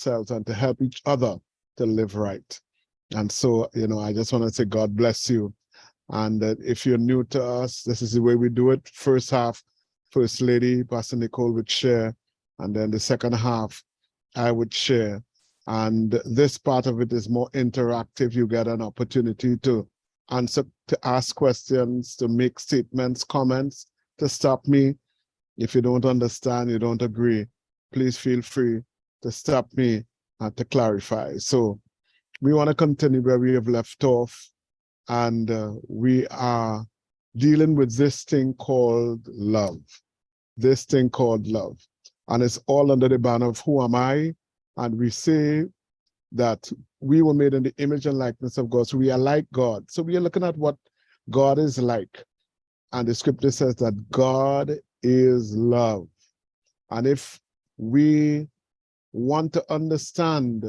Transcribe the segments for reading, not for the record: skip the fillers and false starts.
ourselves and to help each other to live right. And so, I just want to say God bless you. And if you're new to us, this is the way we do it. First half, First Lady, Pastor Nicole would share. And then the second half, I would share. And this part of it is more interactive. You get an opportunity to answer, to ask questions, to make statements, comments, to stop me. If you don't understand, you don't agree, please feel free to stop me and to clarify. So we want to continue where we have left off. And we are dealing with this thing called love. This thing called love. And it's all under the banner of who am I? And we say that we were made in the image and likeness of God. So we are like God. So we are looking at what God is like. And the scripture says that God is love. And if we want to understand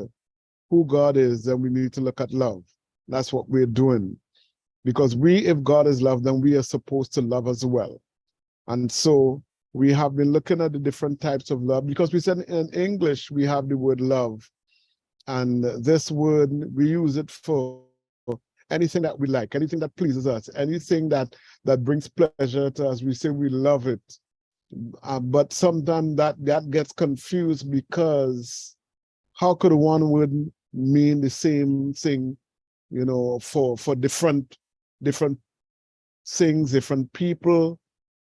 who God is, then we need to look at love. That's what we're doing. Because if God is love, then we are supposed to love as well. And so we have been looking at the different types of love, because we said in English, we have the word love. And this word, we use it for anything that we like, anything that pleases us, anything that brings pleasure to us. We say we love it. But sometimes that gets confused, because how could one word mean the same thing, for different things, different people?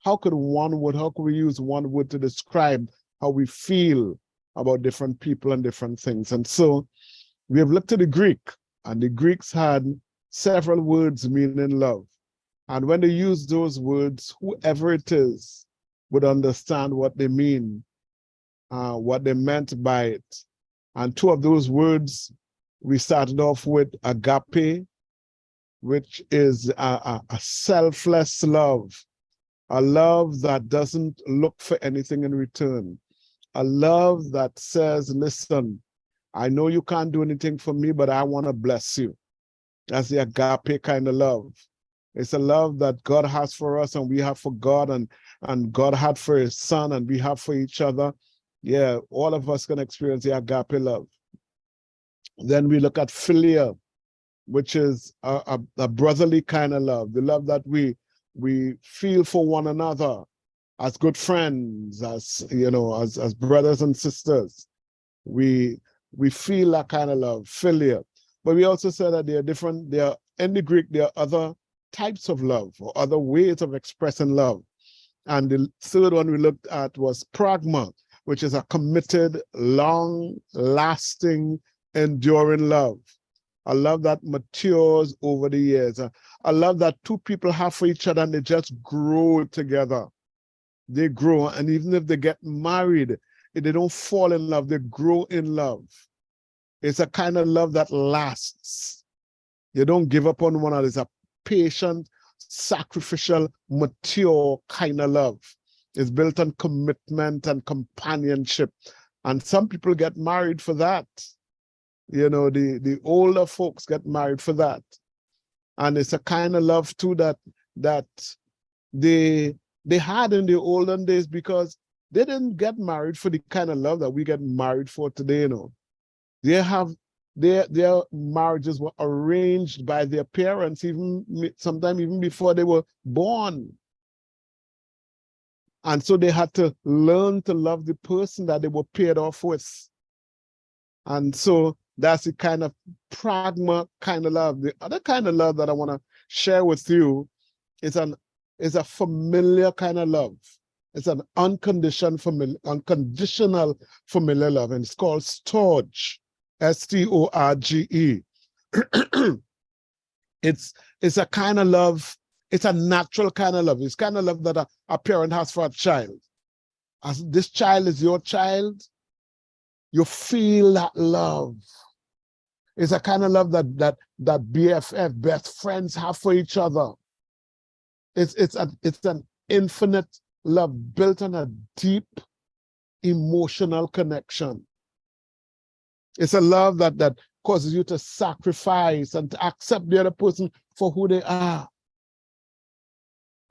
How could we use one word to describe how we feel about different people and different things? And so we have looked at the Greek, and the Greeks had several words meaning love. And when they use those words, whoever it is would understand what they mean, what they meant by it. And two of those words, we started off with agape, which is a selfless love, a love that doesn't look for anything in return, a love that says, listen, I know you can't do anything for me, but I want to bless you. That's the agape kind of love. It's a love that God has for us, and we have for God, and God had for his son, and we have for each other. Yeah, all of us can experience the agape love. Then we look at philia, which is a brotherly kind of love, the love that we feel for one another as good friends, as brothers and sisters. We feel that kind of love, philia. But we also said that in the Greek, there are other types of love, or other ways of expressing love. And the third one we looked at was pragma, which is a committed, long-lasting, enduring love. A love that matures over the years. A love that two people have for each other, and they just grow together. They grow, and even if they get married, they don't fall in love, they grow in love. It's a kind of love that lasts. You don't give up on one another. It's a patient, sacrificial, mature kind of love. It's built on commitment and companionship. And some people get married for that. The older folks get married for that. And it's a kind of love too that they had in the olden days, because they didn't get married for the kind of love that we get married for today. Their marriages were arranged by their parents, sometimes even before they were born. And so they had to learn to love the person that they were paired off with. And so that's the kind of pragma kind of love. The other kind of love that I want to share with you is a familiar kind of love. It's an unconditional familiar love, and it's called storge, S-T-O-R-G-E. It's a kind of love. It's a natural kind of love. It's kind of love that a parent has for a child. As this child is your child, you feel that love. It's a kind of love that BFF, best friends, have for each other. It's an infinite love built on a deep emotional connection. It's a love that causes you to sacrifice and to accept the other person for who they are.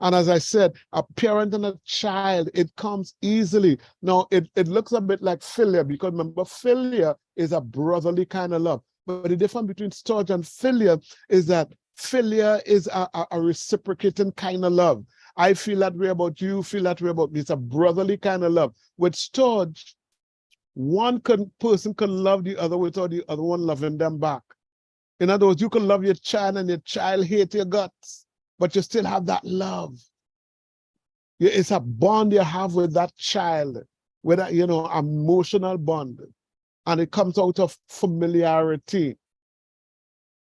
And as I said, a parent and a child, it comes easily. Now, it looks a bit like philia, because remember, philia is a brotherly kind of love. But the difference between storge and philia is that philia is a reciprocating kind of love. I feel that way about you, feel that way about me. It's a brotherly kind of love. With storge, person can love the other without the other one loving them back. In other words, you can love your child and your child hate your guts, but you still have that love. It's a bond you have with that child, with a, emotional bond. And it comes out of familiarity.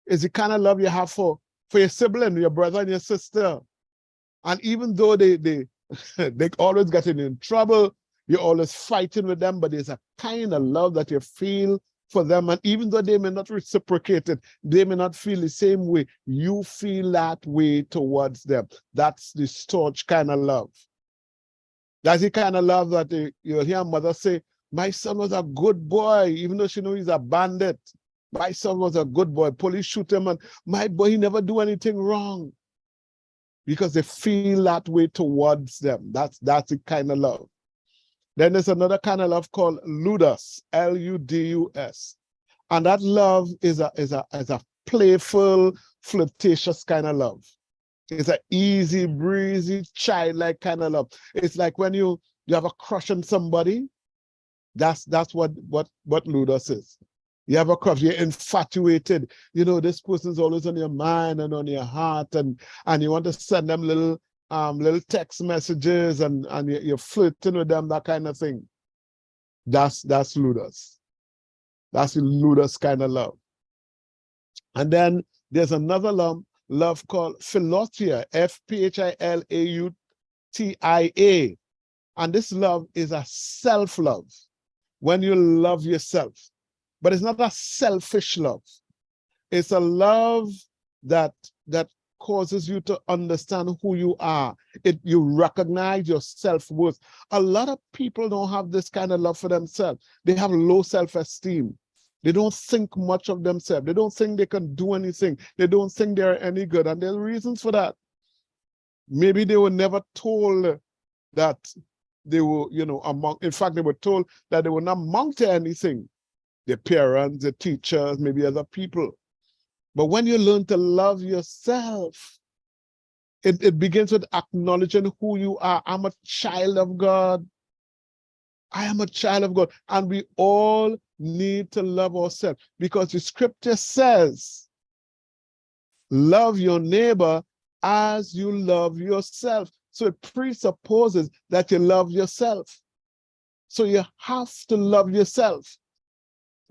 It's the kind of love you have for your sibling, your brother and your sister. And even though they always getting in trouble, you're always fighting with them, but there's a kind of love that you feel for them. And even though they may not reciprocate it, they may not feel the same way, you feel that way towards them. That's the storge kind of love. That's the kind of love that you'll hear a mother say, my son was a good boy, even though she knows he's a bandit. My son was a good boy. Police shoot him, and my boy, he never do anything wrong. Because they feel that way towards them. That's the kind of love. Then there's another kind of love called ludus, L-U-D-U-S. And that love is a playful, flirtatious kind of love. It's an easy, breezy, childlike kind of love. It's like when you have a crush on somebody, that's what ludus is. You have a crush, you're infatuated. This person's always on your mind and on your heart, and you want to send them little text messages, and you're flirting with them, that kind of thing. That's ludus. That's the ludus kind of love. And then there's another love called philotia, F-P-H-I-L-A-U-T-I-A. And this love is a self-love, when you love yourself. But it's not a selfish love. It's a love that causes you to understand who you are. You recognize your self-worth. A lot of people don't have this kind of love for themselves. They have low self-esteem. They don't think much of themselves. They don't think they can do anything. They don't think they're any good. And there's reasons for that. Maybe they were never told that they were, in fact, they were told that they were not amount to anything. Their parents, their teachers, maybe other people. But when you learn to love yourself, it begins with acknowledging who you are. I'm a child of God. I am a child of God. And we all need to love ourselves, because the scripture says, love your neighbor as you love yourself. So it presupposes that you love yourself. So you have to love yourself.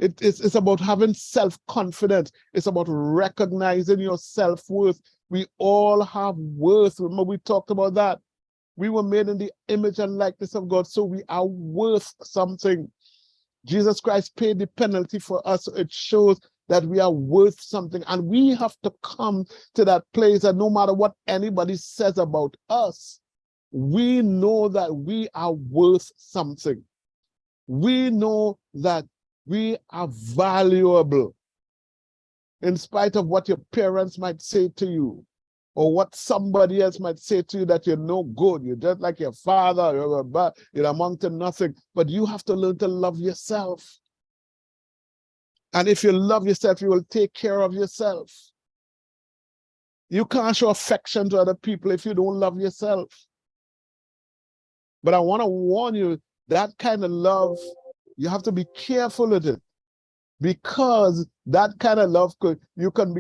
It's about having self-confidence. It's about recognizing your self-worth. We all have worth. Remember, we talked about that. We were made in the image and likeness of God, so we are worth something. Jesus Christ paid the penalty for us. So it shows that we are worth something. And we have to come to that place that no matter what anybody says about us, we know that we are worth something. We know that we are valuable, in spite of what your parents might say to you, or what somebody else might say to you, that you're no good, you're just like your father, you're among to nothing. But you have to learn to love yourself. And if you love yourself, you will take care of yourself. You can't show affection to other people if you don't love yourself. But I want to warn you, that kind of love, you have to be careful with it, because that kind of love you can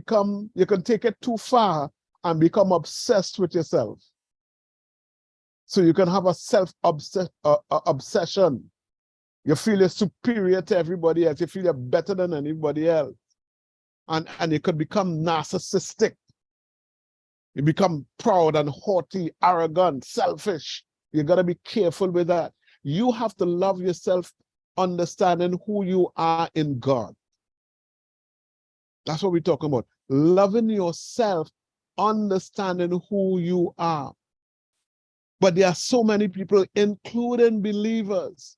take it too far and become obsessed with yourself. So you can have a obsession. You feel you're superior to everybody else. You feel you're better than anybody else. And you could become narcissistic. You become proud and haughty, arrogant, selfish. You got to be careful with that. You have to love yourself, understanding who you are in God. That's what we're talking about. Loving yourself, understanding who you are. But there are so many people, including believers,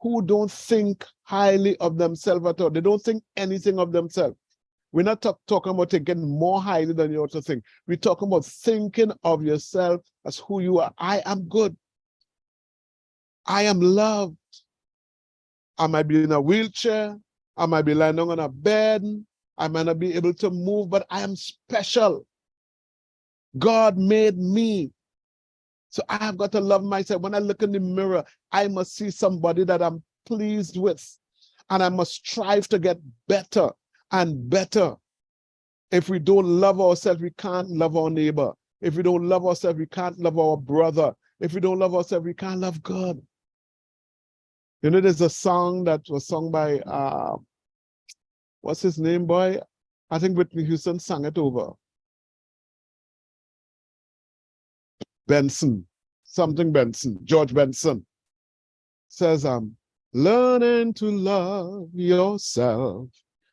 who don't think highly of themselves at all. They don't think anything of themselves. We're not talking about thinking more highly than you ought to think. We're talking about thinking of yourself as who you are. I am good. I am loved. I might be in a wheelchair. I might be lying on a bed. I might not be able to move, but I am special. God made me. So I have got to love myself. When I look in the mirror, I must see somebody that I'm pleased with. And I must strive to get better and better. If we don't love ourselves, we can't love our neighbor. If we don't love ourselves, we can't love our brother. If we don't love ourselves, we can't love God. You know, there's a song that was sung by, what's his name, boy? I think Whitney Houston sang it over. Benson, something Benson, George Benson. Says, learning to love yourself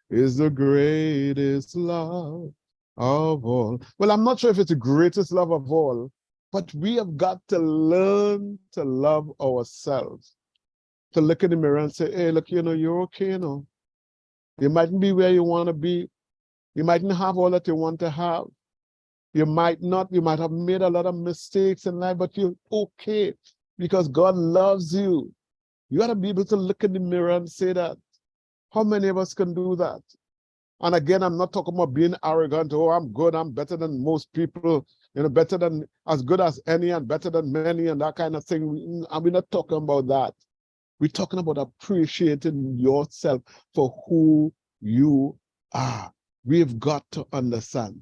is the greatest love of all. Well, I'm not sure if it's the greatest love of all, but we have got to learn to love ourselves. To look in the mirror and say, hey, look, you know, you're okay, you know. You mightn't be where you want to be. You mightn't have all that you want to have. You might not, you might have made a lot of mistakes in life, but you're okay because God loves you. You got to be able to look in the mirror and say that. How many of us can do that? And again, I'm not talking about being arrogant. Oh, I'm good. I'm better than most people. You know, better than, as good as any and better than many and that kind of thing. And we're not talking about that. We're talking about appreciating yourself for who you are. We've got to understand.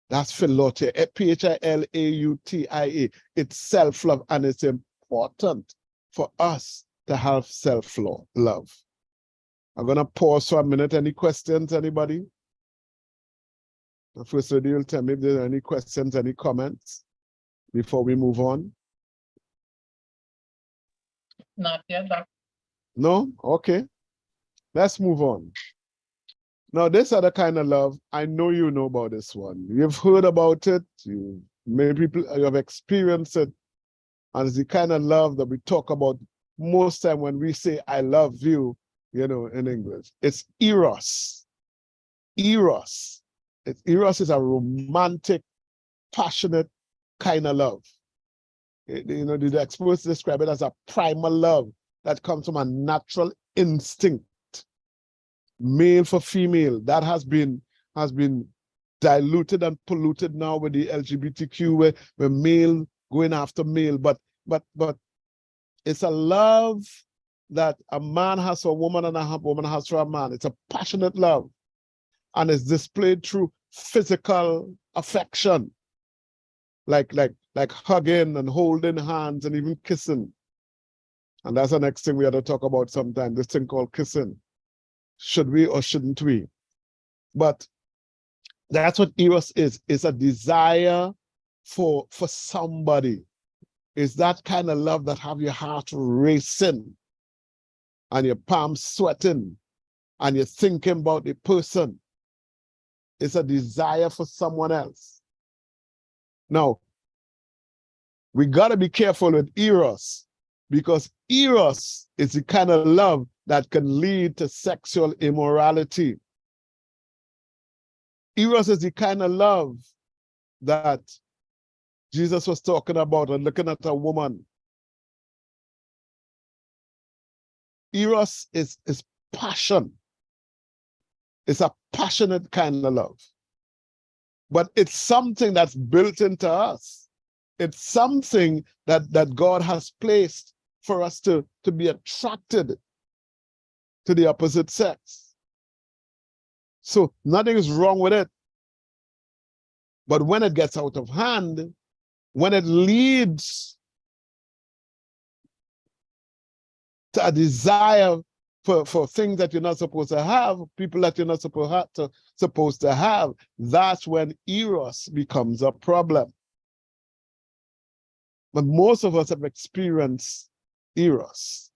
That's philautia, P-H-I-L-A-U-T-I-A. It's self-love, and it's important for us to have self-love. I'm going to pause for a minute. Any questions, anybody? The First Lady will tell me if there are any questions, any comments before we move on. Not yet, Doctor. No? Okay. Let's move on. Now, this other kind of love, I know you know about this one. You've heard about it. Maybe you have experienced it. And it's the kind of love that we talk about most time when we say, I love you, you know, in English. It's eros. Eros. Eros is a romantic, passionate kind of love. You know, the experts describe it as a primal love that comes from a natural instinct, male for female. That has been diluted and polluted now with the LGBTQ, where male going after male. But it's a love that a man has for a woman and a woman has for a man. It's a passionate love, and it's displayed through physical affection, like hugging and holding hands and even kissing. And that's the next thing we have to talk about sometime, this thing called kissing. Should we or shouldn't we? But that's what eros is. It's a desire for somebody. It's that kind of love that have your heart racing and your palms sweating and you're thinking about the person. It's a desire for someone else. Now, we got to be careful with eros, because eros is the kind of love that can lead to sexual immorality. Eros is the kind of love that Jesus was talking about and looking at a woman. Eros is passion. It's a passionate kind of love. But it's something that's built into us. It's something that God has placed for us to be attracted to the opposite sex. So nothing is wrong with it. But when it gets out of hand, when it leads to a desire for things that you're not supposed to have, people that you're not supposed to have, that's when eros becomes a problem. But most of us have experienced eros.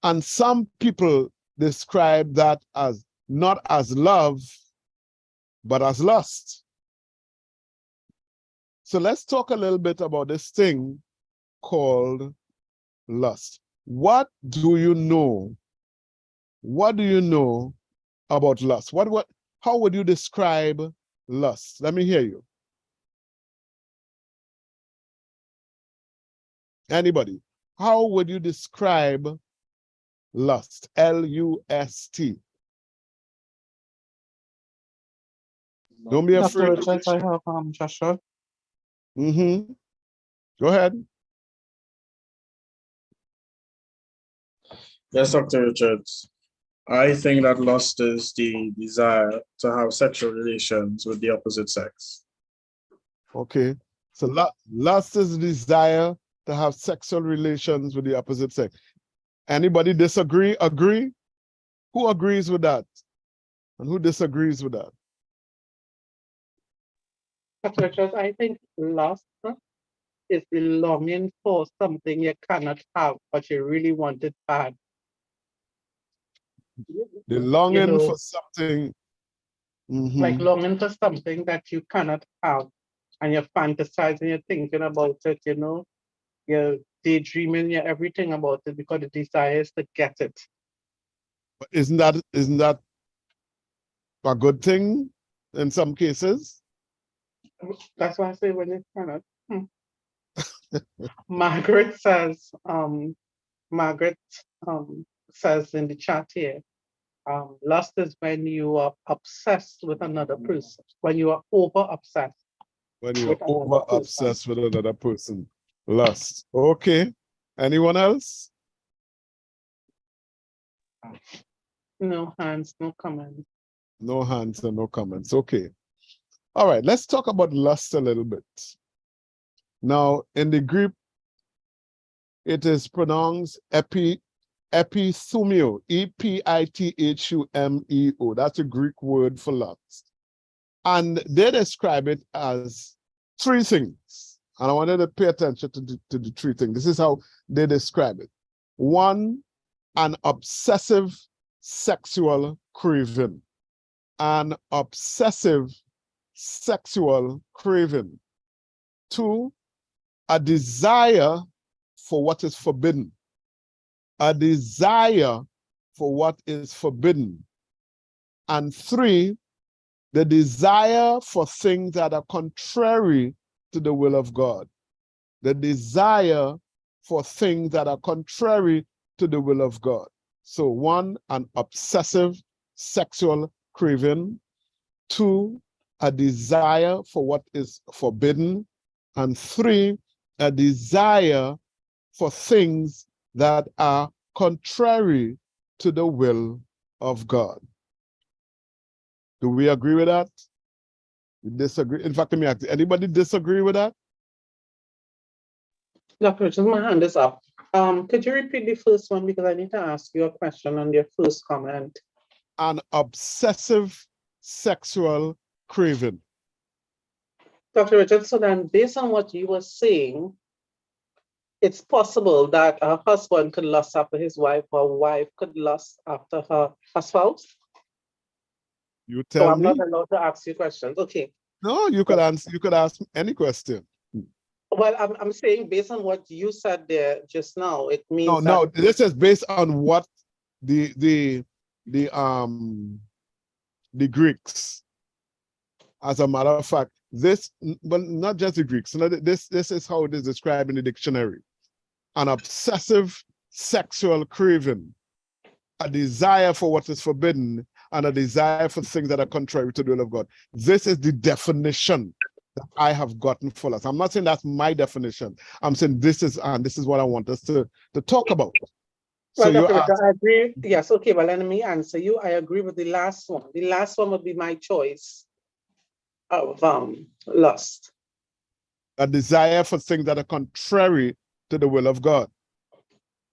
And some people describe that as not as love, but as lust. So let's talk a little bit about this thing called lust. What do you know? What do you know about lust? how would you describe lust? Let me hear you. Anybody? How would you describe lust? L-U-S-T. Don't be Dr. afraid. Richards, I have Joshua. Mm-hmm. Go ahead. Yes, Dr. Richards. I think that lust is the desire to have sexual relations with the opposite sex. Okay. So lust is the desire to have sexual relations with the opposite sex. Anybody disagree? Agree? Who agrees with that? And who disagrees with that? Dr. Richards, I think lust is the longing for something you cannot have, but you really want it bad. The longing know, for something. like longing for something that you cannot have, and you're fantasizing, you're thinking about it, you know, you're daydreaming, you're everything about it because the desire is to get it. But isn't that a good thing in some cases? That's why I say when you cannot. Margaret says, says in the chat here, lust is when you are obsessed with another person, when you are over obsessed. When you're over obsessed with another person. Lust. Okay. Anyone else? No hands, no comments. No hands and no comments. Okay. All right. Let's talk about lust a little bit. Now, in the Greek, it is pronounced epithumio, E-P-I-T-H-U-M-E-O. That's a Greek word for lust. And they describe it as three things. And I wanted to pay attention to the three things. This is how they describe it. One, an obsessive sexual craving. An obsessive sexual craving. Two, a desire for what is forbidden. A desire for what is forbidden. And three, the desire for things that are contrary to the will of God. The desire for things that are contrary to the will of God. So one, an obsessive sexual craving. Two, a desire for what is forbidden. And three, a desire for things that are contrary to the will of God. Do we agree with that? You disagree? In fact, let me ask you, anybody disagree with that? Dr. Richards, my hand is up. Could you repeat the first one because I need to ask you a question on your first comment. An obsessive sexual craving. Dr. Richards, so then based on what you were saying, it's possible that a husband could lust after his wife, or a wife could lust after her spouse? You tell So I'm me. not allowed to ask you questions. Okay. No, you could answer. You could ask any question. Well, I'm saying based on what you said there just now, it means No. This is based on what the Greeks. As a matter of fact, this, but not just the Greeks. This is how it is described in the dictionary. An obsessive sexual craving, a desire for what is forbidden, and a desire for things that are contrary to the will of God. This is the definition that I have gotten for us. I'm not saying that's my definition. I'm saying this is what I want us to talk about. Well, So Dr. Richard, I agree. Yes, okay, well, let me answer you. I agree with the last one. The last one would be my choice of lust. A desire for things that are contrary to the will of God.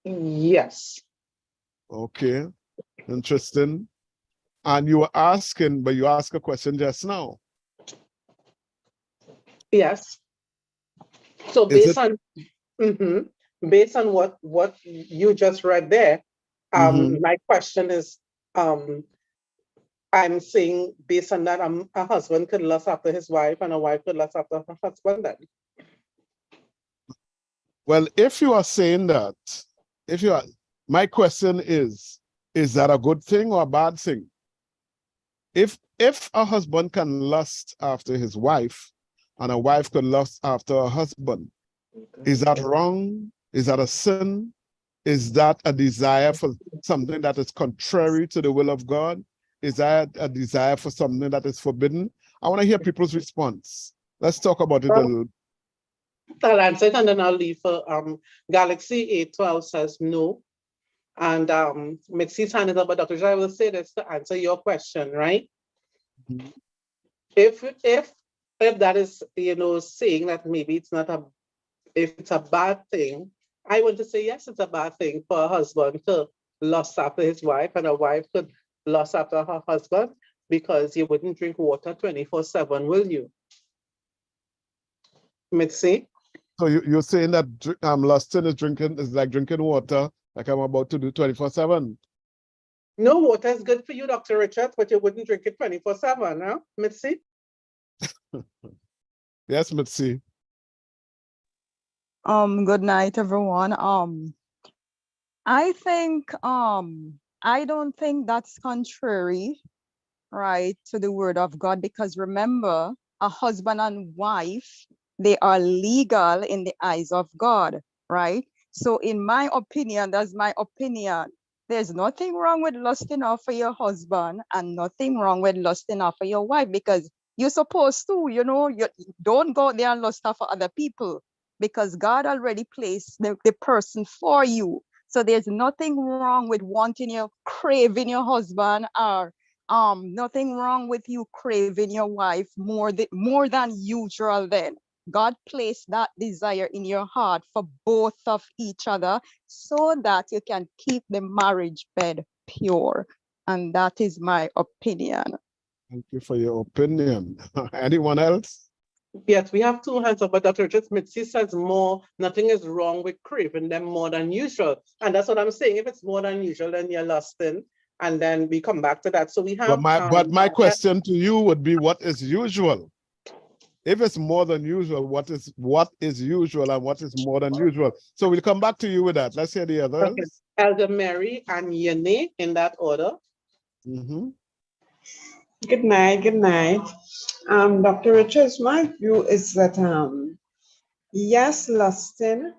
Yes. Okay, interesting. And you were asking, but you asked a question just now. Yes. So based on based on what you just read there, my question is, I'm saying based on that, a husband could lust after his wife and a wife could lust after her husband then. Well, if you are saying that, my question is that a good thing or a bad thing? If a husband can lust after his wife and a wife could lust after a husband, is that wrong? Is that a sin? Is that a desire for something that is contrary to the will of God? Is that a desire for something that is forbidden? I want to hear people's response. Let's talk about it a little. I'll answer it and then I'll leave for Galaxy 812 says no. And Mitzi's hand is up, but Dr. Jai will say this to answer your question, right? Mhm. If that is, saying that maybe it's not if it's a bad thing, I want to say yes, it's a bad thing for a husband to lust after his wife and a wife could lust after her husband, because you wouldn't drink water 24/7, will you? Mitzi? So you're saying that lusting is like drinking water, like I'm about to do 24/7. No, water is good for you, Dr. Richards, but you wouldn't drink it 24/7, huh, Mitzi? Yes, Mitzi. Good night, everyone. I think I don't think that's contrary, right, to the word of God, because remember, a husband and wife, they are legal in the eyes of God, right? So in my opinion, that's my opinion. There's nothing wrong with lusting after your husband and nothing wrong with lusting after your wife, because you're supposed to, you don't go out there and lust after other people, because God already placed the person for you. So there's nothing wrong with wanting your craving your husband, or nothing wrong with you craving your wife more than usual. Then God placed that desire in your heart for both of each other so that you can keep the marriage bed pure. And that is my opinion. Thank you for your opinion. Anyone else? Yes, we have two hands up, but Dr. Richards, Mitzi says nothing is wrong with craving them more than usual. And that's what I'm saying. If it's more than usual, then you're lusting. And then we come back to that. So we have. But my question to you would be, what is usual? If it's more than usual, what is usual and what is more than usual? So we'll come back to you with that. Let's hear the others. Okay. Elder Mary and Yene in that order. Mm-hmm. Good night, good night. Dr. Richards, my view is that yes, lusting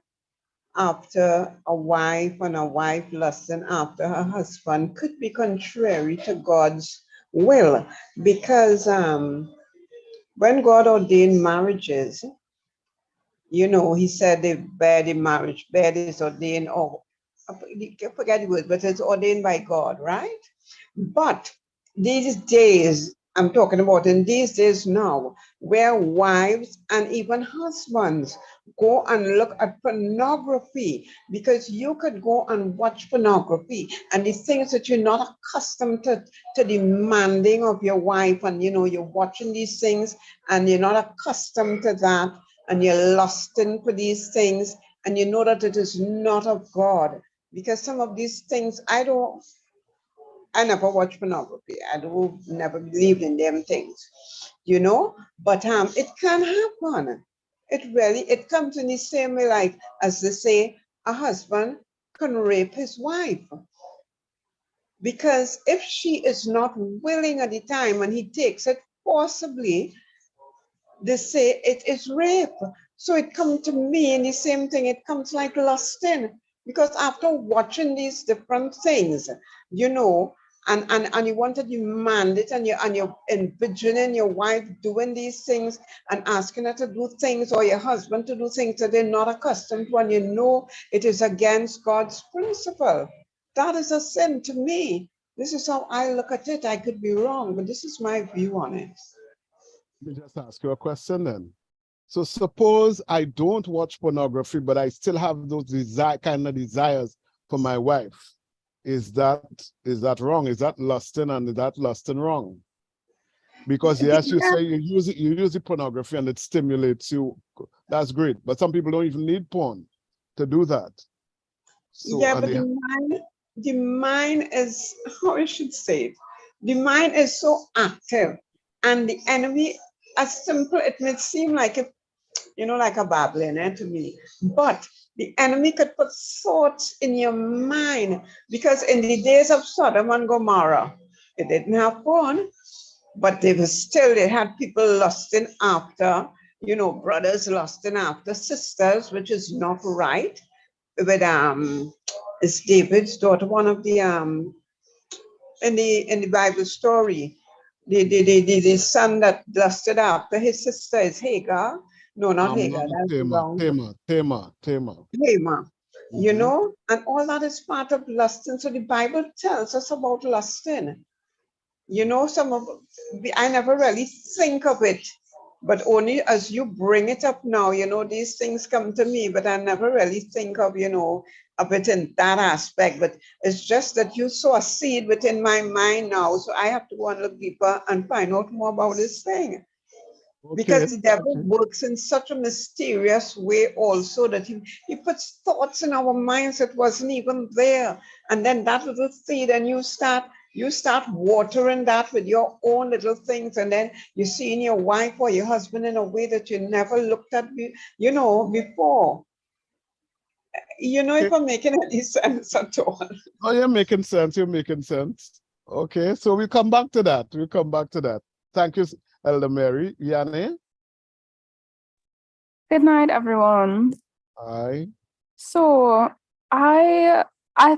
after a wife and a wife lusting after her husband could be contrary to God's will, because when God ordained marriages, he said the marriage bed is ordained, or I forget the word, but it's ordained by God, right? But these days, I'm talking about in these days now, where wives and even husbands go and look at pornography, because you could go and watch pornography and the things that you're not accustomed to demanding of your wife, and you're watching these things and you're not accustomed to that, and you're lusting for these things, and you know that it is not of God. Because some of these things, I never watch pornography. I don't never believed in them things, but it can happen. It comes in the same way, like as they say, a husband can rape his wife. Because if she is not willing at the time and he takes it forcibly, they say it is rape. So it comes to me in the same thing. It comes like lusting, because after watching these different things, and you want to demand it, and you're envisioning your wife doing these things and asking her to do things, or your husband to do things that they're not accustomed to, and it is against God's principle. That is a sin to me. This is how I look at it. I could be wrong, but this is my view on it. Let me just ask you a question then. So suppose I don't watch pornography, but I still have those kind of desires for my wife. Is that wrong? Is that lusting, and is that lusting wrong? Because yes, you say you use the pornography and it stimulates you. That's great. But some people don't even need porn to do that. So, yeah, but the mind is, how I should say it, the mind is so active, and the enemy, as simple it may seem like like a babbling to me, but the enemy could put thoughts in your mind, because in the days of Sodom and Gomorrah, It didn't have porn, but they had people lusting after, you know, brothers lusting after sisters, which is not right. With it's David's daughter, one of the in the Bible story, the son that lusted after his sister is Hagar. No, not Hagar, that's the wrong. Tamar. Tamar. You know, and all that is part of lusting. So the Bible tells us about lusting. You know, I never really think of it, but only as you bring it up now, you know, these things come to me, but I never really think of, you know, of it in that aspect. But it's just that you saw a seed within my mind now. So I have to go and look deeper and find out more about this thing. Because the devil works in such a mysterious way also that he puts thoughts in our minds that wasn't even there. And then that little seed, and you start watering that with your own little things, and then you see in your wife or your husband in a way that you never looked at, you know, before. You know, if I'm making any sense at all. Oh, you're making sense. You're making sense. Okay, so we'll come back to that. Thank you, Elder Mary. Yanni? Good night, everyone. Hi. So I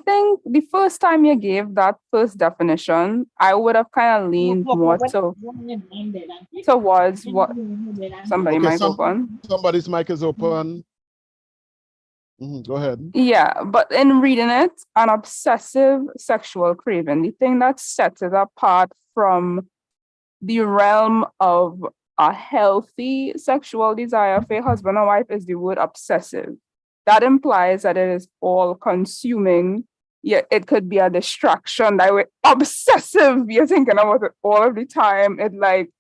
think the first time you gave that first definition, I would have kind of leaned more towards what somebody mic open. Somebody's mic is open. Go ahead. Yeah, but in reading it, an obsessive sexual craving, the thing that sets it apart from the realm of a healthy sexual desire for a husband or wife is the word obsessive. That implies that it is all consuming. Yeah, it could be a distraction that way. Obsessive, you're thinking about it all of the time. It like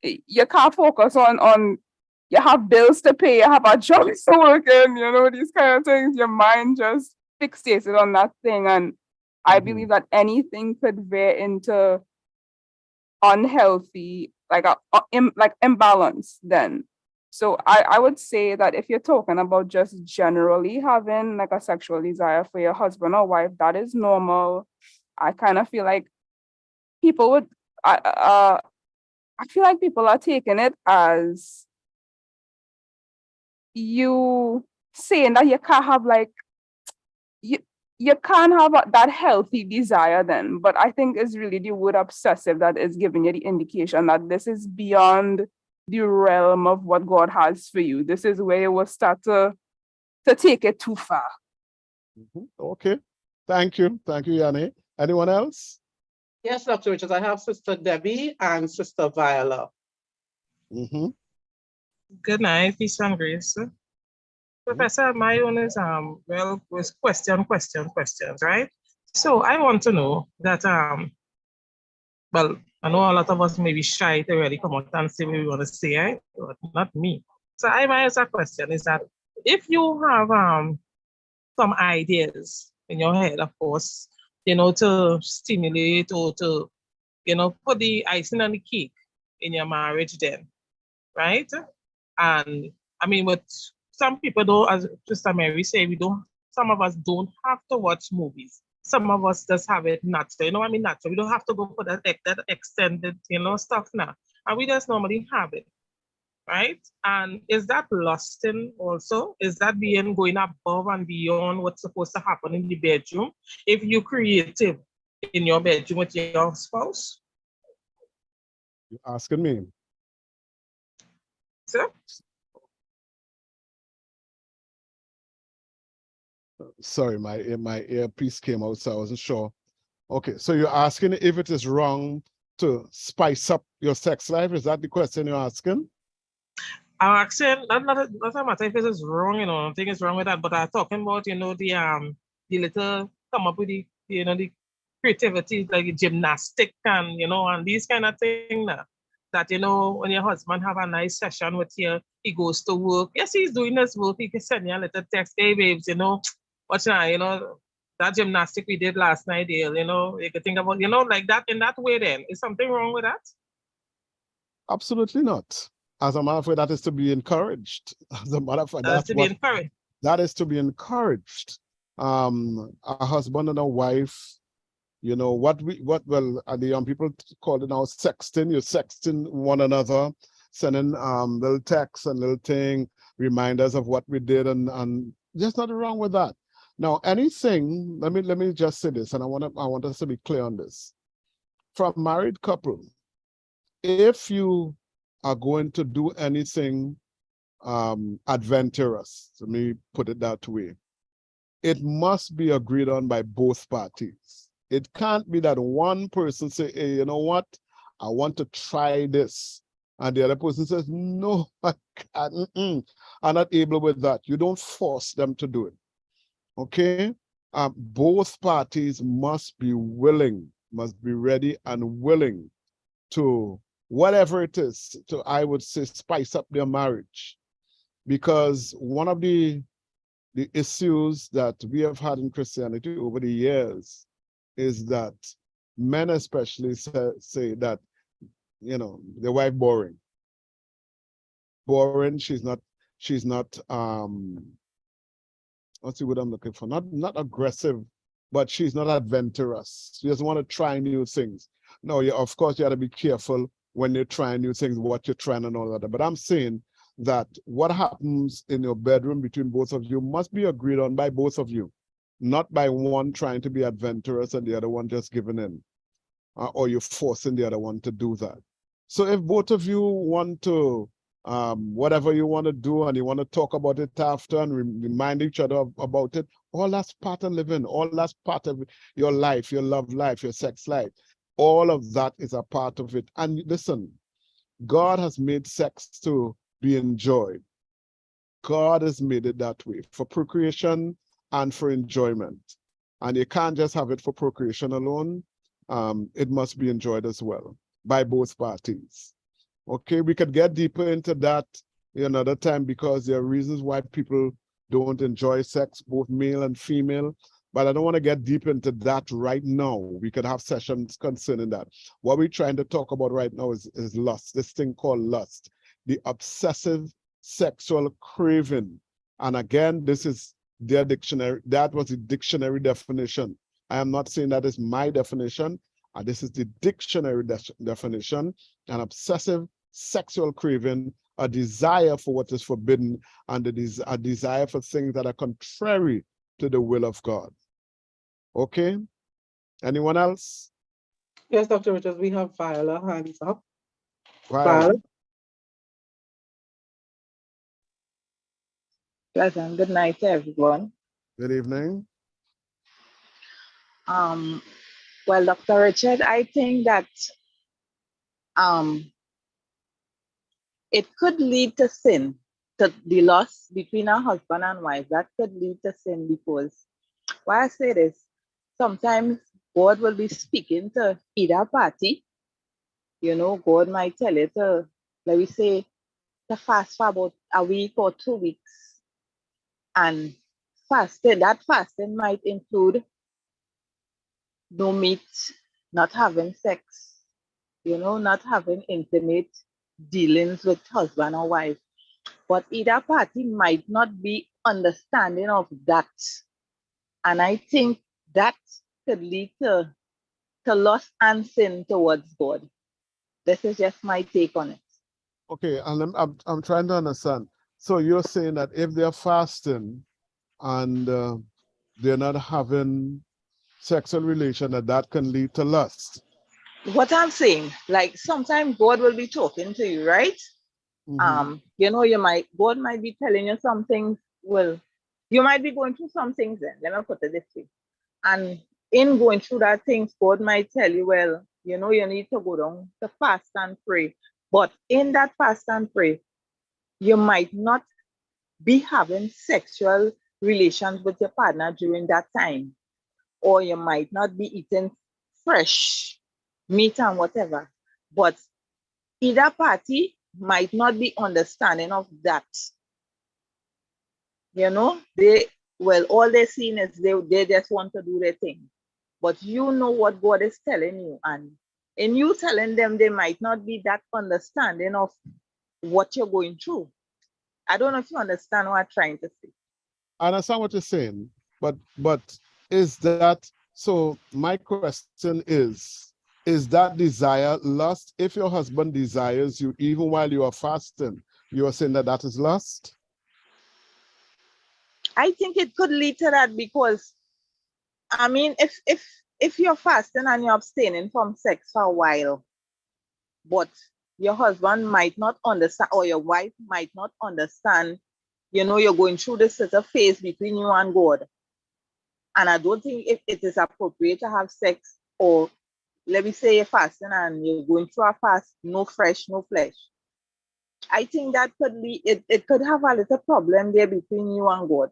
you can't focus on you have bills to pay, you have a job to work in, you know, these kind of things. Your mind just fixated on that thing. And I believe that anything could veer into unhealthy, like imbalance then. So I would say that if you're talking about just generally having like a sexual desire for your husband or wife, that is normal. I kind of feel like people would, I feel like people are taking it as you saying that you can't have like, you can't have that healthy desire then. But I think it's really the word obsessive that is giving you the indication that this is beyond the realm of what God has for you. This is where you will start to take it too far. Okay. Thank you, Yanni. Anyone else? Yes, Dr. Richards, I have Sister Debbie and Sister Viola. Good night, peace and grace. Professor, my own is was questions, right? So I want to know that well, I know a lot of us may be shy to really come out and say what we want to say, right? But not me. So I might ask a question is that if you have some ideas in your head, of course, you know, to stimulate or to, you know, put the icing on the cake in your marriage then, right? And I mean, with some people though, as Sister Mary say, some of us don't have to watch movies. Some of us just have it natural, you know what I mean, natural. We don't have to go for that extended, you know, stuff now. And we just normally have it, right? And is that lusting also? Is that going above and beyond what's supposed to happen in the bedroom? If you're creative in your bedroom with your spouse? You're asking me. Sir? Sorry, my earpiece came out, so I wasn't sure. Okay, so you're asking if it is wrong to spice up your sex life? Is that the question you're asking? I'm asking, not a matter if it is wrong, you know, I don't think it's wrong with that, but I'm talking about, you know, the little come up with the, you know, the creativity, like the gymnastic and, you know, and these kind of things that, you know, when your husband have a nice session with you, he goes to work. Yes, he's doing his work. He can send you a little text, hey babes, you know, what's now, you know, that gymnastic we did last night, you know, you could think about, you know, like that in that way then. Is something wrong with that? Absolutely not. As a matter of fact, that is to be encouraged. As a matter of fact, that is to be encouraged. A husband and a wife You know, the young people call it now sexting. You're sexting one another, sending little texts and little thing, reminders of what we did, and there's nothing wrong with that. Now, anything, let me just say this, and I want us to be clear on this. For a married couple, if you are going to do anything adventurous, let me put it that way, it must be agreed on by both parties. It can't be that one person say, hey, you know what, I want to try this, and the other person says, no, I can't, I'm not able with that. You don't force them to do it, okay? Both parties must be willing, must be ready and willing to, whatever it is, to, I would say, spice up their marriage. Because one of the issues that we have had in Christianity over the years is that men especially say that, you know, the wife boring. Boring, she's not, let's see what I'm looking for, not aggressive, but she's not adventurous. She doesn't want to try new things. No, of course you have to be careful when you're trying new things, what you're trying and all that. But I'm saying that what happens in your bedroom between both of you must be agreed on by both of you, not by one trying to be adventurous and the other one just giving in, or you're forcing the other one to do that. So if both of you want to, whatever you want to do and you want to talk about it after and remind each other about it, all that's part of living, all that's part of your life, your love life, your sex life. All of that is a part of it. And listen, God has made sex to be enjoyed. God has made it that way for procreation and for enjoyment. And you can't just have it for procreation alone. It must be enjoyed as well by both parties. Okay, we could get deeper into that another time because there are reasons why people don't enjoy sex, both male and female. But I don't want to get deep into that right now. We could have sessions concerning that. What we're trying to talk about right now is lust, this thing called lust, the obsessive sexual craving. And again, this is their dictionary. That was the dictionary definition. I am not saying that is my definition. This is the dictionary definition: an obsessive sexual craving, a desire for what is forbidden, and a desire for things that are contrary to the will of God. Okay? Anyone else? Yes, Dr. Richards, we have Viola hands up. Viola. Pleasant good night to everyone. Good evening. Well, Dr. Richard, I think that it could lead to sin, to the loss between a husband and wife. That could lead to sin because, why I say this, sometimes God will be speaking to either party. You know, God might tell you to, let me say, to fast for about a week or 2 weeks. And that fasting might include no meat, not having sex, you know, not having intimate dealings with husband or wife. But either party might not be understanding of that. And I think that could lead to lust and sin towards God. This is just my take on it. Okay, and I'm trying to understand. So you're saying that if they're fasting and they're not having sexual relation, that can lead to lust. What I'm saying, like sometimes God will be talking to you, right? Mm-hmm. You know, God might be telling you some things. Well, you might be going through some things then. Let me put it this way. And in going through that things, God might tell you, well, you know, you need to go down to fast and pray. But in that fast and pray, you might not be having sexual relations with your partner during that time. Or you might not be eating fresh meat and whatever. But either party might not be understanding of that. You know, all they're seeing is they just want to do their thing. But you know what God is telling you. And in you telling them, they might not be that understanding of what you're going through. I don't know if you understand what I'm trying to say. I understand what you're saying, but is that So my question is that desire lust? If your husband desires you even while you are fasting, you are saying that that is lust? I think it could lead to that because, I mean, if you're fasting and you're abstaining from sex for a while, but your husband might not understand, or your wife might not understand, you know, you're going through this sort of phase between you and God. And I don't think it is appropriate to have sex, or let me say you're fasting and you're going through a fast, no flesh. I think that could be, it could have a little problem there between you and God.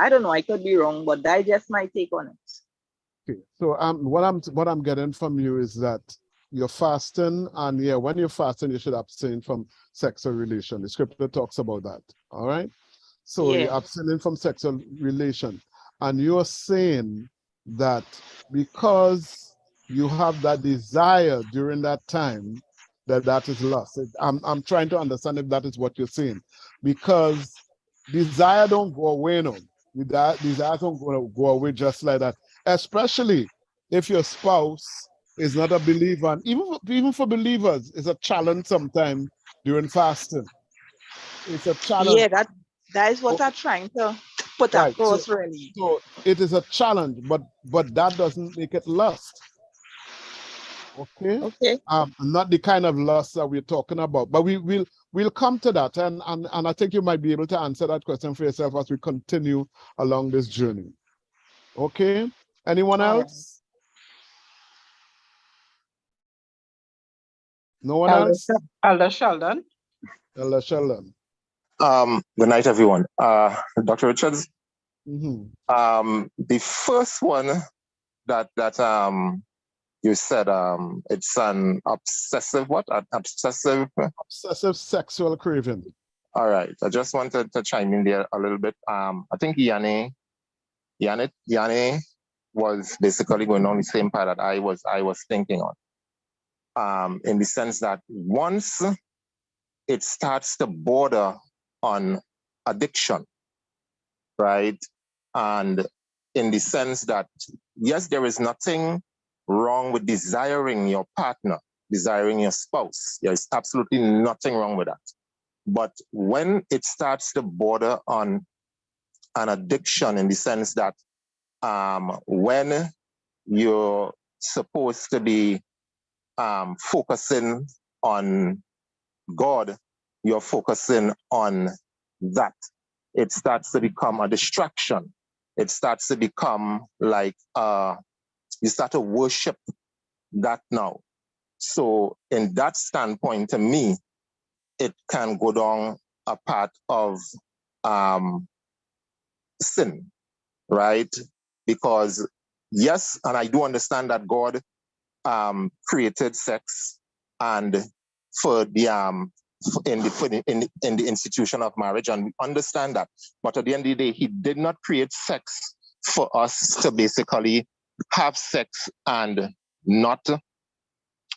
I don't know, I could be wrong, but that's just my take on it. Okay. So what I'm getting from you is that you're fasting, and yeah, when you're fasting, you should abstain from sexual relation. The scripture talks about that. All right. So Yeah. you're abstaining from sexual relation, and you're saying that because you have that desire during that time, that is lust. I'm trying to understand if that is what you're saying, because desire don't go away, no. Desire don't go away just like that, especially if your spouse is not a believer. And even for believers, it's a challenge sometimes during fasting. It's a challenge. Yeah, that is what I'm trying to put Right. across, really. So it is a challenge, but that doesn't make it lust. Okay. Okay. Not the kind of lust that we're talking about, but we'll come to that, and I think you might be able to answer that question for yourself as we continue along this journey. Okay. Anyone else? No one else? Elder Sheldon. Elder Sheldon. Good night, everyone. Dr. Richards. Mm-hmm. The first one that you said, it's an obsessive what? An obsessive sexual craving. All right. I just wanted to chime in there a little bit. I think Yanni was basically going on the same part that I was thinking on. In the sense that once it starts to border on addiction, right? And in the sense that, yes, there is nothing wrong with desiring your partner, desiring your spouse. There's absolutely nothing wrong with that. But when it starts to border on an addiction, in the sense that when you're supposed to be focusing on God, you're focusing on that. It starts to become a distraction. It starts to become like you start to worship that now. So in that standpoint, to me, it can go down a path of sin, right? Because yes, and I do understand that God created sex and for the in the institution of marriage, and we understand that. But at the end of the day, he did not create sex for us to basically have sex and not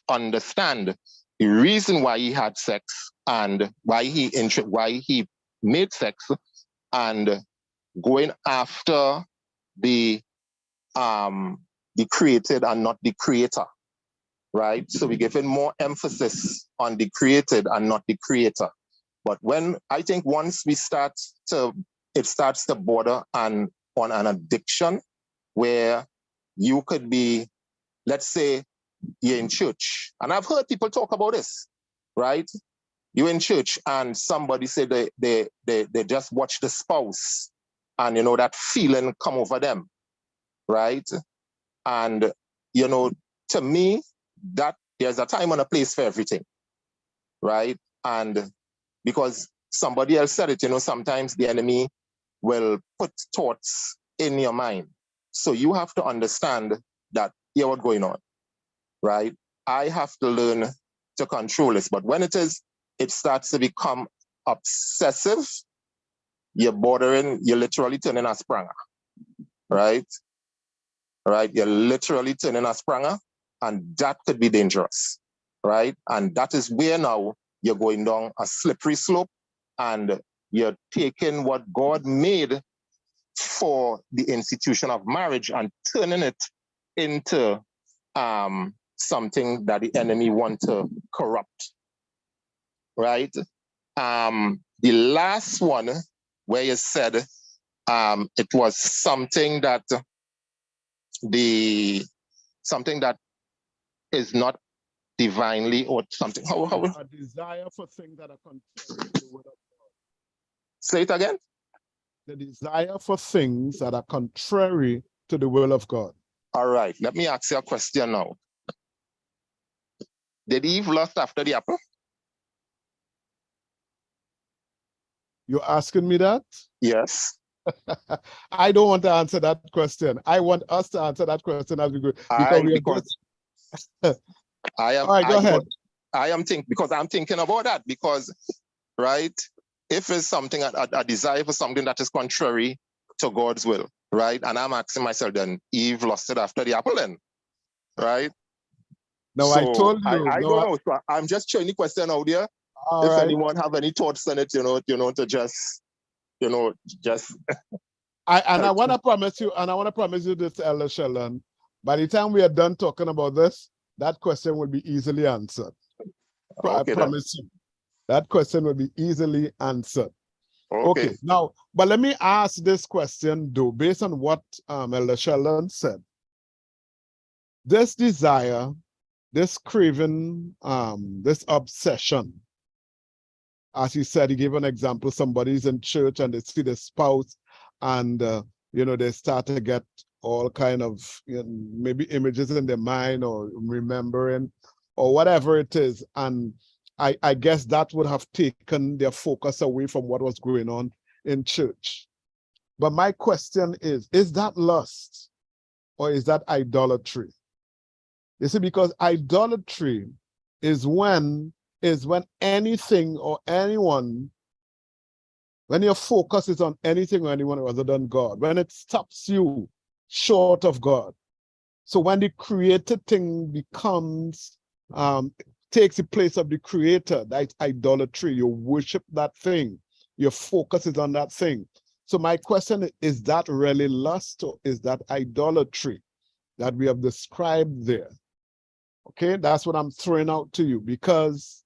understand the reason why he had sex and why he made sex, and going after the created and not the creator. Right? So we're giving more emphasis on the created and not the creator. But when I think once it starts to border on an addiction where you could be, let's say you're in church, and I've heard people talk about this, right? You're in church and somebody said they just watch the spouse and you know that feeling come over them, right? And you know, to me, that there's a time and a place for everything, right? And because somebody else said it, you know, sometimes the enemy will put thoughts in your mind. So you have to understand that, yeah, what's going on, right? I have to learn to control this. But when it starts to become obsessive, you're literally turning a spranger, right? Right? You're literally turning a spranger, and that could be dangerous, right? And that is where now you're going down a slippery slope, and you're taking what God made for the institution of marriage and turning it into something that the enemy want to corrupt, right? The last one where you said it was something that is not divinely or something. A desire for things that are contrary to the word of God. Say it again. The desire for things that are contrary to the will of God. All right, let me ask you a question now. Did Eve lust after the apple? You're asking me that? Yes. I don't want to answer that question. I want us to answer that question as we go. All right, go ahead. I'm thinking about that because, right, if it's something, a desire for something that is contrary to God's will, right? And I'm asking myself then, Eve lusted after the apple then, right? No, so I told you. I don't know. So I'm just throwing the question out there. If anyone have any thoughts on it, to just. I want to promise you this, Elder Sheldon. By the time we are done talking about this, that question will be easily answered. Okay, I promise you. That question will be easily answered. Okay. Now, but let me ask this question, though, based on what Elder Sheldon said. This desire, this craving, this obsession, as he said, he gave an example, somebody's in church and they see the spouse and, they start to get all kind of, maybe images in their mind or remembering or whatever it is. And I guess that would have taken their focus away from what was going on in church. But my question is that lust or is that idolatry? You see, because idolatry is when anything or anyone, when your focus is on anything or anyone other than God, when it stops you short of God. So when the created thing becomes, takes the place of the creator, that's idolatry. You worship that thing. Your focus is on that thing. So my question is that really lust or is that idolatry that we have described there? Okay, that's what I'm throwing out to you because,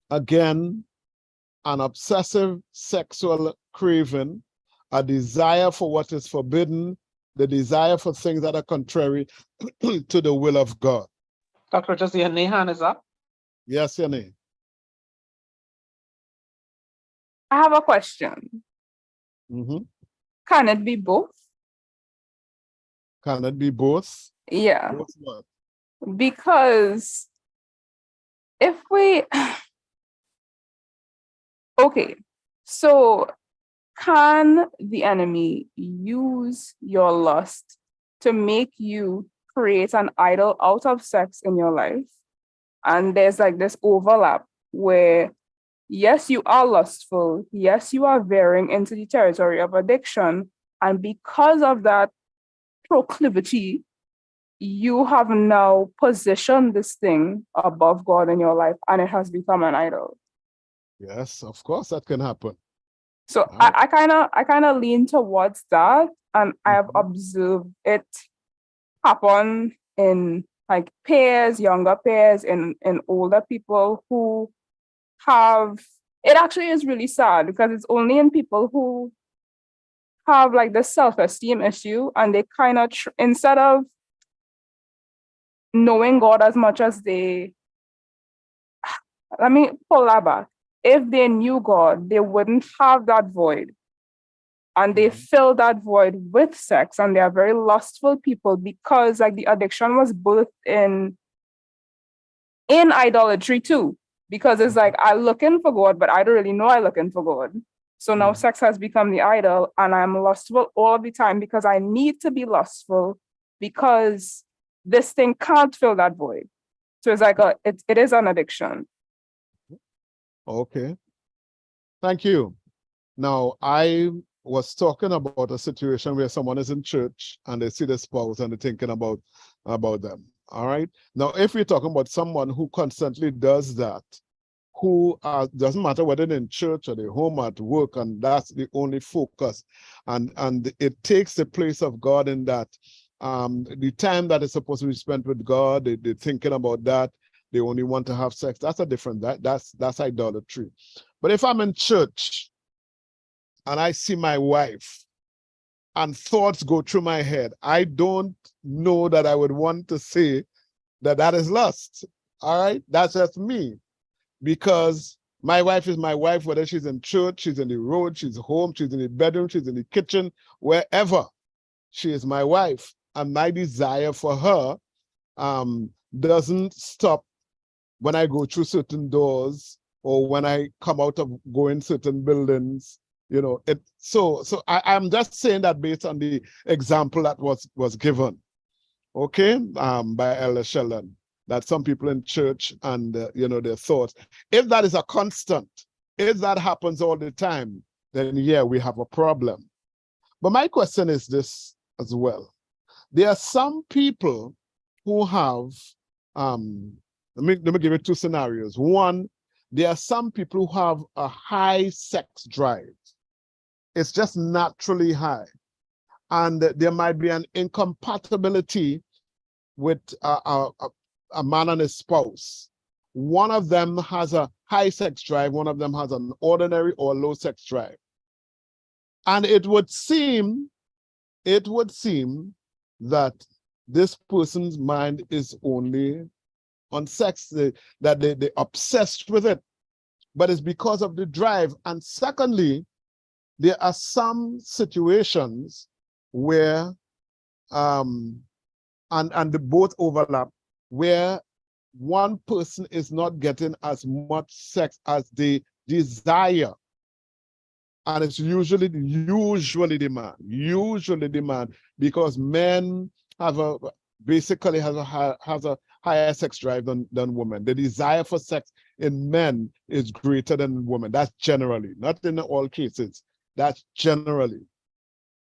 again, an obsessive sexual craving, a desire for what is forbidden, the desire for things that are contrary to the will of God. Dr. Jesse, your hand is up. Yes, Yanni. I have a question. Mm-hmm. Can it be both? Can it be both? Yeah. Both what? Because if we, okay, so can the enemy use your lust to make you create an idol out of sex in your life? And there's like this overlap where, yes, you are lustful. Yes, you are veering into the territory of addiction. And because of that proclivity, you have now positioned this thing above God in your life and it has become an idol. Yes, of course that can happen. So right. I kind of lean towards that, and I have observed it happen in like peers, younger peers, in older people who have, it actually is really sad because it's only in people who have like the self-esteem issue and they kind of, instead of knowing God as much as they, let me pull that back. If they knew God, they wouldn't have that void. And they fill that void with sex, and they are very lustful people because like the addiction was birthed in idolatry too. Because it's like, I'm looking for God, but I don't really know I'm looking for God. So now sex has become the idol, and I'm lustful all the time because I need to be lustful because this thing can't fill that void. So it's like it is an addiction. Okay. Thank you. Now, I was talking about a situation where someone is in church and they see the spouse and they're thinking about them. All right. Now, if we're talking about someone who constantly does that, who doesn't matter whether they're in church or they're home or at work, and that's the only focus. And it takes the place of God in that. The time that is supposed to be spent with God, they're thinking about that. They only want to have sex. That's a different, that's idolatry. But if I'm in church and I see my wife and thoughts go through my head, I don't know that I would want to say that that is lust. All right, that's just me. Because my wife is my wife, whether she's in church, she's in the road, she's home, she's in the bedroom, she's in the kitchen, wherever. She is my wife. And my desire for her doesn't stop when I go through certain doors or when I come out of going certain buildings. You know, I'm just saying that based on the example that was given, okay, by Elder Sheldon, that some people in church and you know, their thoughts. If that is a constant, if that happens all the time, then yeah, we have a problem. But my question is this as well. There are some people who have, let me give you two scenarios. One, there are some people who have a high sex drive. It's just naturally high. And there might be an incompatibility with a man and his spouse. One of them has a high sex drive, one of them has an ordinary or low sex drive. And it would seem that this person's mind is only on sex, that they're obsessed with it, but it's because of the drive. And secondly, there are some situations where, and the both overlap, where one person is not getting as much sex as they desire. And it's usually demand, because men have basically has a higher sex drive than women. The desire for sex in men is greater than women. That's generally, not in all cases. That's generally.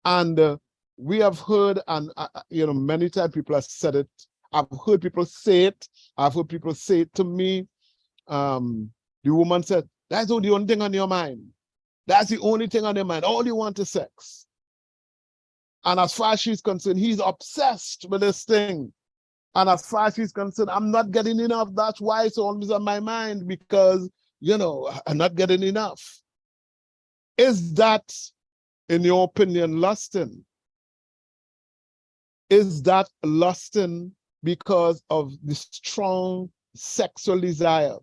And we have heard, and you know, many times people have said it. I've heard people say it. I've heard people say it to me. The woman said, "That's the only thing on your mind. That's the only thing on your mind. All you want is sex." And as far as she's concerned, he's obsessed with this thing. And as far as she's concerned, I'm not getting enough. That's why it's always on my mind, because, you know, I'm not getting enough. Is that, in your opinion, lusting? Is that lusting because of the strong sexual desire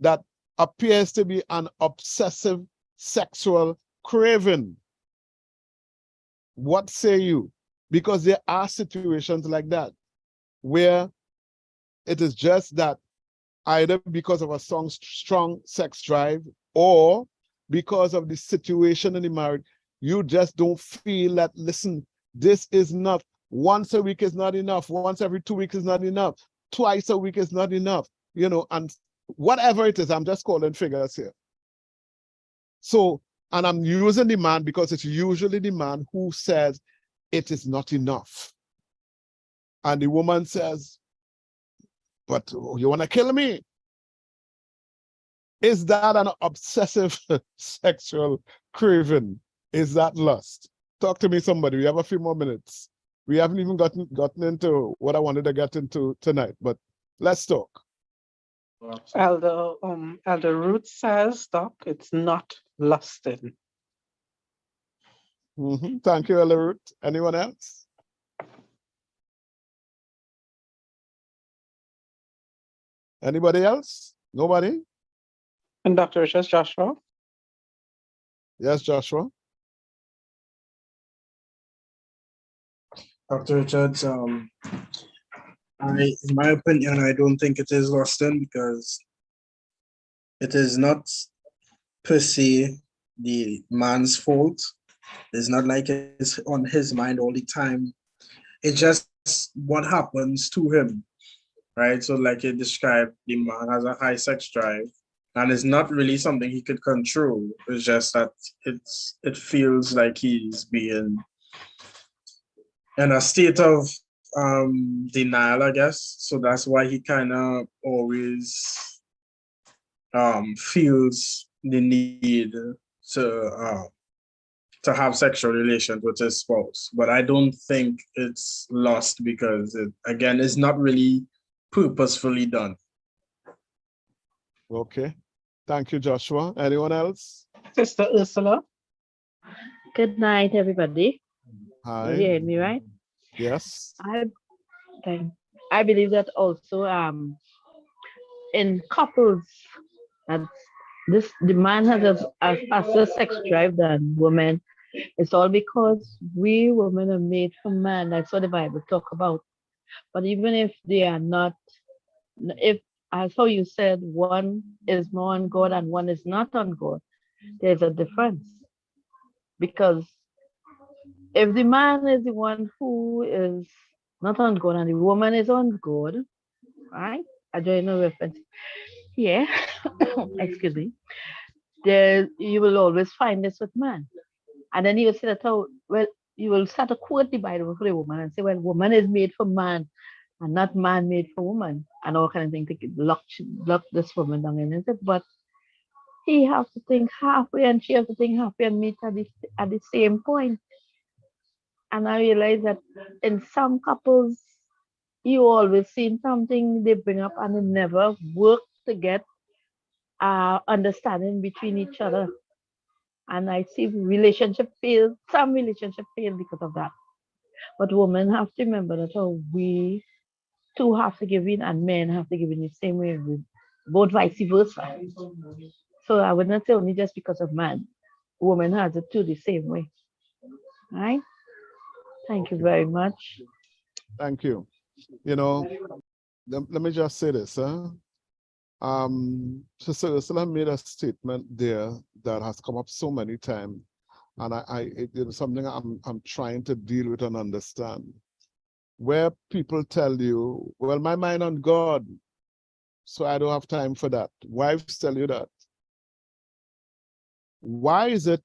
that appears to be an obsessive sexual craving? What say you? Because there are situations like that where it is just that either because of a strong sex drive or because of the situation in the marriage, you just don't feel that, listen, this is not, once a week is not enough, once every 2 weeks is not enough, twice a week is not enough, you know, and whatever it is, I'm just calling figures here. So, and I'm using the man because it's usually the man who says it is not enough. And the woman says, "But you want to kill me?" Is that an obsessive sexual craving? Is that lust? Talk to me, somebody. We have a few more minutes. We haven't even gotten into what I wanted to get into tonight, but let's talk. Elder Ruth says, Doc, it's not lusting. Thank you, Elder Ruth. Anyone else? Anybody else? Nobody? And Dr. Richards, Joshua? Yes, Joshua. Dr. Richards, in my opinion, I don't think it is lusting, because it is not per se the man's fault. It's not like it's on his mind all the time. It's just what happens to him, right? So like you described, the man has a high sex drive, and it's not really something he could control. It's just that it feels like he's being in a state of denial, I guess. So that's why he kind of always feels the need to have sexual relations with his spouse. But I don't think it's lost because it, again, is not really purposefully done. Okay. Thank you, Joshua. Anyone else? Sister Ursula. Good night, everybody. Hi. You heard me, right? Yes. I believe that also in couples that the man has a sex drive than women. It's all because we women are made for man. That's what the Bible talk about. But even if they are not, if as how you said, one is more on God and one is not on God, there's a difference. Because if the man is the one who is not on God and the woman is on God, right? I don't know reference. Yeah, excuse me. There you will always find this with man. And then you will say that, oh, well, you will start to quote the Bible for the woman and say, well, woman is made for man and not man made for woman, and all kind of things to lock this woman down in it. But he has to think halfway and she has to think halfway and meet at the same point. And I realize that in some couples, you always see something they bring up and they never work to get understanding between each other. And I see some relationship fail because of that. But women have to remember that we too have to give in and men have to give in the same way, both vice versa. So I would not say only just because of man, woman has it too the same way. Right? Thank you very much. Thank you. You know, let me just say this. Sister Ursula made a statement there that has come up so many times, and it is something I'm trying to deal with and understand. Where people tell you, well, my mind on God, so I don't have time for that. Wives tell you that. Why is it,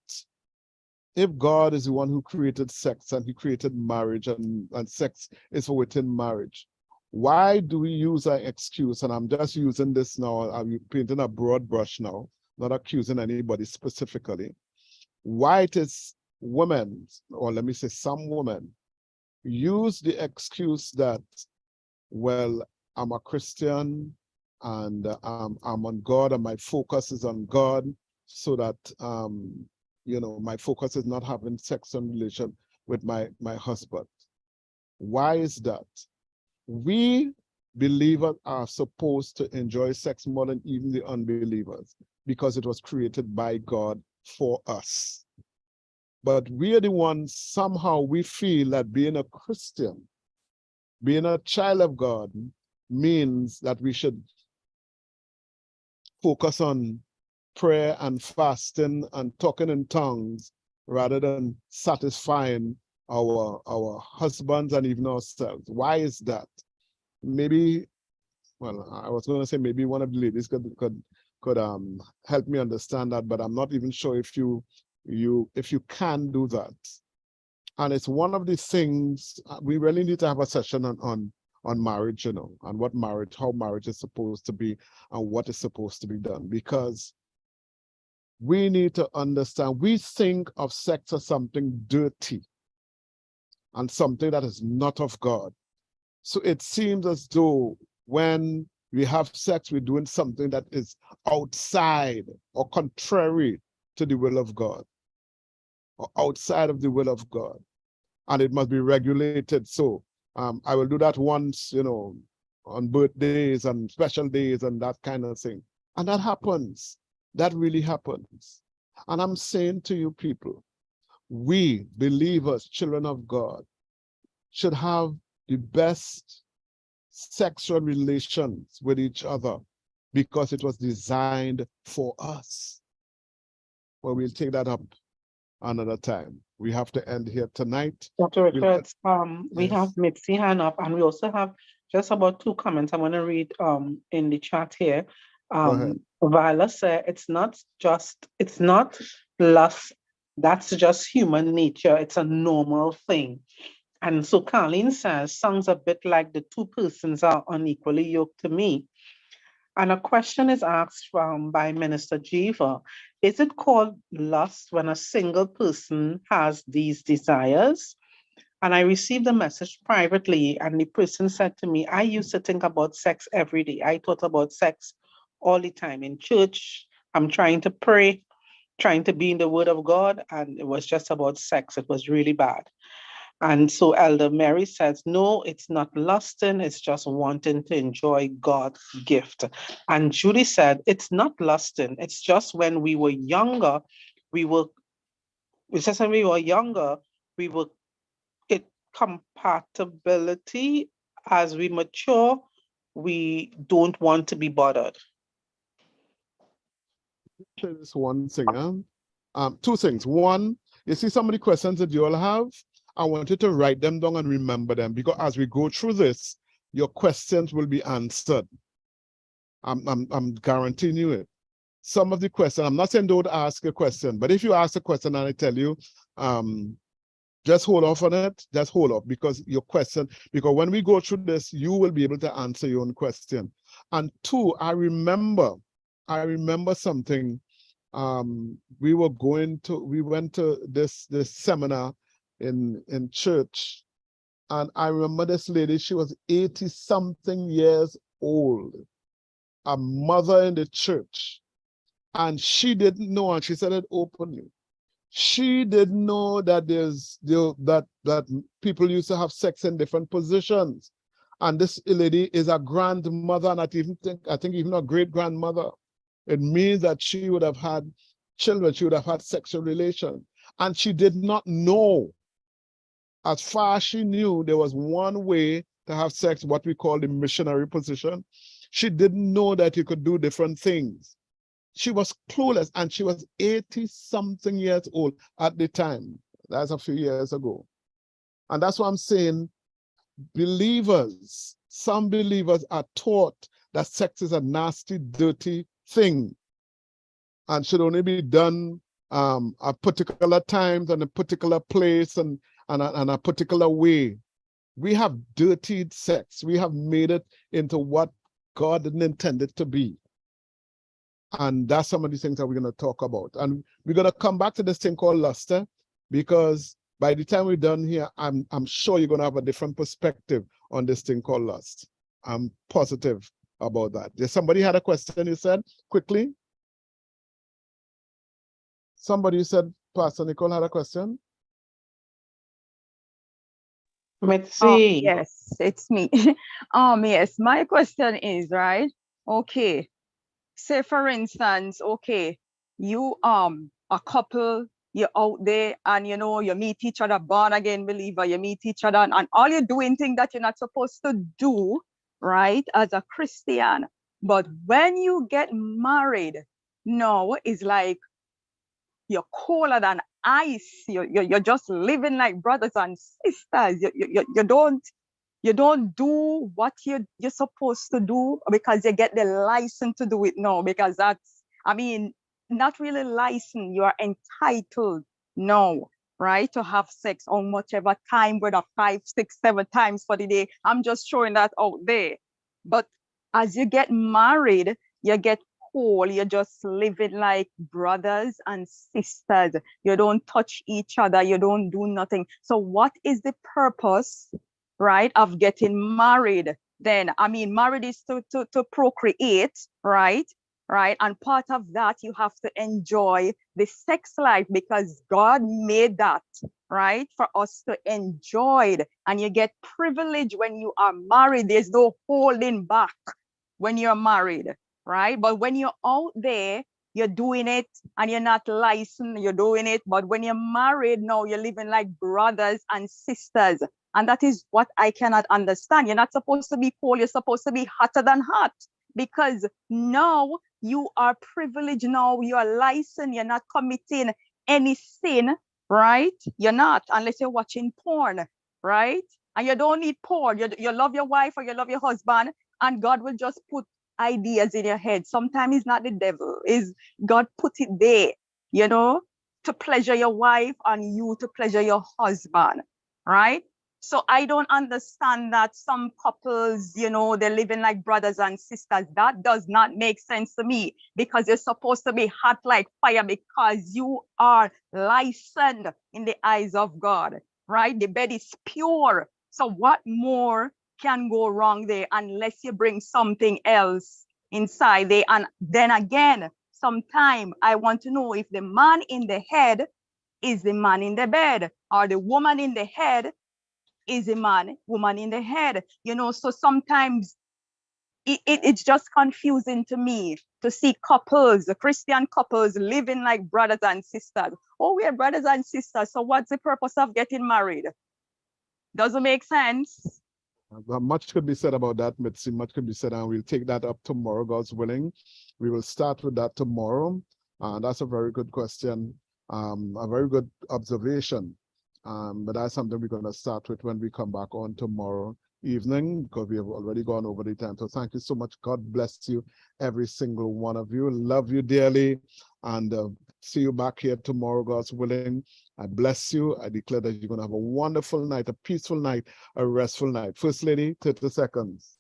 if God is the one who created sex and he created marriage and sex is for within marriage, why do we use an excuse? And I'm just using this now, I'm painting a broad brush now, not accusing anybody specifically. Why it is women, or let me say some women, use the excuse that, well, I'm a Christian and I'm on God and my focus is on God, so that my focus is not having sex and relation with my husband. Why is that? We believers are supposed to enjoy sex more than even the unbelievers because it was created by God for us. But we are the ones, somehow we feel that being a Christian, being a child of God, means that we should focus on prayer and fasting and talking in tongues rather than satisfying our husbands and even ourselves. Why is that? Maybe, well, I was going to say maybe one of the ladies could help me understand that, but I'm not even sure if you can do that. And it's one of the things we really need to have a session on marriage, and how marriage is supposed to be and what is supposed to be done, because we need to understand, we think of sex as something dirty and something that is not of God. So it seems as though when we have sex, we're doing something that is outside or contrary to the will of God, or outside of the will of God, and it must be regulated. So I will do that once, on birthdays and special days and that kind of thing. And that happens. That really happens. And I'm saying to you people, we believers, children of God, should have the best sexual relations with each other because it was designed for us. Well, we'll take that up another time. We have to end here tonight. Dr. Richards, we Yes. have Mitzi hand up, and we also have just about 2 comments I want to read in the chat here. Go ahead. Viola said it's not lust, that's just human nature. It's a normal thing. And so Carlene says, sounds a bit like the 2 persons are unequally yoked to me. And a question is asked by Minister Jeeva. Is it called lust when a single person has these desires? And I received a message privately, and the person said to me, I used to think about sex every day. I thought about sex all the time in church. I'm trying to pray, trying to be in the Word of God, and it was just about sex. It was really bad. And so Elder Mary says, no, it's not lusting, it's just wanting to enjoy God's gift. And Judy said, it's not lusting, it's just when we were younger, we were, it's just when we were younger, we were, it compatibility. As we mature, we don't want to be bothered. This one thing, two things. One, you see some of the questions that you all have, I want you to write them down and remember them, because as we go through this, your questions will be answered. I'm guaranteeing you it. Some of the questions, I'm not saying don't ask a question, but if you ask a question and I tell you, just hold off on it, just hold off, because your question, because when we go through this, you will be able to answer your own question. And two, I remember something. We went to this seminar in church, and I remember this lady, she was 80-something years old, a mother in the church, and she didn't know, and she said it openly, she didn't know that that people used to have sex in different positions. And this lady is a grandmother, and I think even a great grandmother. It means that she would have had children, she would have had sexual relations. And she did not know. As far as she knew, there was one way to have sex, what we call the missionary position. She didn't know that you could do different things. She was clueless, and she was 80-something years old at the time. That's a few years ago. And that's what I'm saying. Believers, some believers are taught that sex is a nasty, dirty thing and should only be done at particular times and a particular place and a particular way. We have dirtied sex. We have made it into what God didn't intend it to be. And that's some of the things that we're going to talk about. And we're going to come back to this thing called luster, because by the time we're done here, I'm sure you're going to have a different perspective on this thing called lust. I'm positive about that. There's somebody had a question, you said, quickly? Somebody said, Pastor Nicole had a question? Let's see. Yes, it's me. Yes, my question is, right? Okay. Say for instance, okay, you a couple, you're out there and you know you meet each other, born again believer, you meet each other and all you're doing things that you're not supposed to do, right, as a Christian. But when you get married, no, it's like you're colder than ice. You're just living like brothers and sisters. You don't do what you're supposed to do because you get the license to do it now, because that's, I mean, not really license, you are entitled now, right, to have sex on whichever time, whether 5, 6, 7 times for the day. I'm just showing that out there. But as you get married, you get cool, you're just living like brothers and sisters. You don't touch each other, you don't do nothing. So what is the purpose, right, of getting married then? I mean, married is to procreate, right? Right. And part of that, you have to enjoy the sex life because God made that, right, for us to enjoy it. And you get privilege when you are married. There's no holding back when you're married, right? But when you're out there, you're doing it and you're not licensed, you're doing it. But when you're married, no, you're living like brothers and sisters. And that is what I cannot understand. You're not supposed to be cold, you're supposed to be hotter than hot, because now you are privileged, now you are licensed, you're not committing any sin, right? You're not, unless you're watching porn, right? And you don't need porn. You love your wife or you love your husband, and God will just put ideas in your head. Sometimes it's not the devil, is God put it there, you know, to pleasure your wife and you to pleasure your husband, right? So I don't understand that some couples, you know, they're living like brothers and sisters. That does not make sense to me, because you're supposed to be hot like fire because you are licensed in the eyes of God, right? The bed is pure. So what more can go wrong there unless you bring something else inside there? And then again, sometime I want to know if the man in the head is the man in the bed, or the woman in the head is a man, woman in the head, you know. So sometimes it's just confusing to me to see couples, Christian couples, living like brothers and sisters. Oh, we're brothers and sisters, so what's the purpose of getting married? Doesn't make sense. Much could be said about that, Mitzi. Much could be said, and we'll take that up tomorrow, God's willing. We will start with that tomorrow. That's a very good question, a very good observation. But that's something we're going to start with when we come back on tomorrow evening, because we have already gone over the time. So thank you so much. God bless you, every single one of you. Love you dearly, and see you back here tomorrow, God's willing. I bless you. I declare that you're going to have a wonderful night, a peaceful night, a restful night. First Lady, 30 seconds.